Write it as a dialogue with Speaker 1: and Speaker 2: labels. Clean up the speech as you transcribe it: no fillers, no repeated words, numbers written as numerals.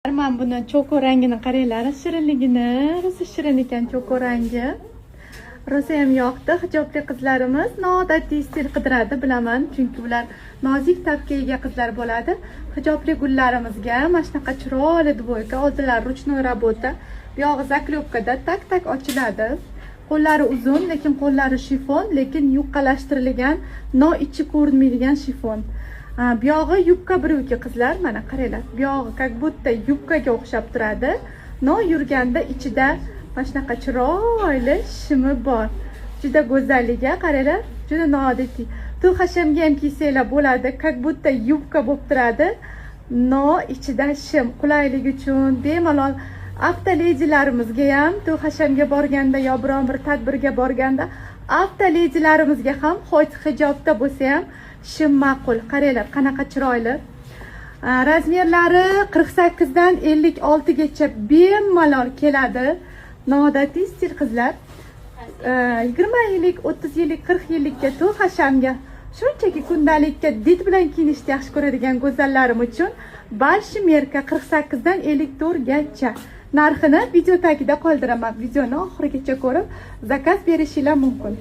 Speaker 1: Mana buni choko rangini qaranglar, shirinligini, rosa shirin ekan choko rangi. Rosa ham yoqdi. Hijobli qizlarimiz noodatiy stil qidiradi, bilaman, chunki ular nozik tabga ega qizlar bo'ladi. Hijobli gullarimizga mana shunaqa chiroyli dvoyka, oldinlari ruchnoy rabota, buyog'i zaklopkada tak ochiladi. Qo'llari uzun, lekin qo'llari shifon, lekin yuqqalashtirilgan, ichi ko'rinmaydigan shifon. Buyog'i yubka brюки qizlar, mana qaranglar. Buyog'i как будто yubkaga o'xshab turadi. Yurganda ichida mana shunaqa chiroyli shimi bor. Juda go'zalligiga qaranglar, juda noodatiy. To'y hashamga ham kiysanglar bo'ladi, как будто yubka bo'lib turadi. Ichida shim, qulaylik uchun bemalol avtoledilarimizga ham to'y hashamga borganda yo biron bir tadbirga borganda avtoledilarimizga ham hijobda bo'lsa ham shim ma'qul. Qaranglar, qanaqa chiroyli. Razmerlari 48 dan 56 gacha bemalol keladi. Noodatiy stil qizlar. 20 yillik, 30 yillik, 40 yillikka to'y hashamga, shunchaki kundalikka did bilan kiyinishni yaxshi ko'radigan go'zallarim uchun balshi merka 48 dan 54 gacha. Narxini video tagida qoldiraman. Videoni oxirigacha ko'rib zakaz berishingiz mumkin.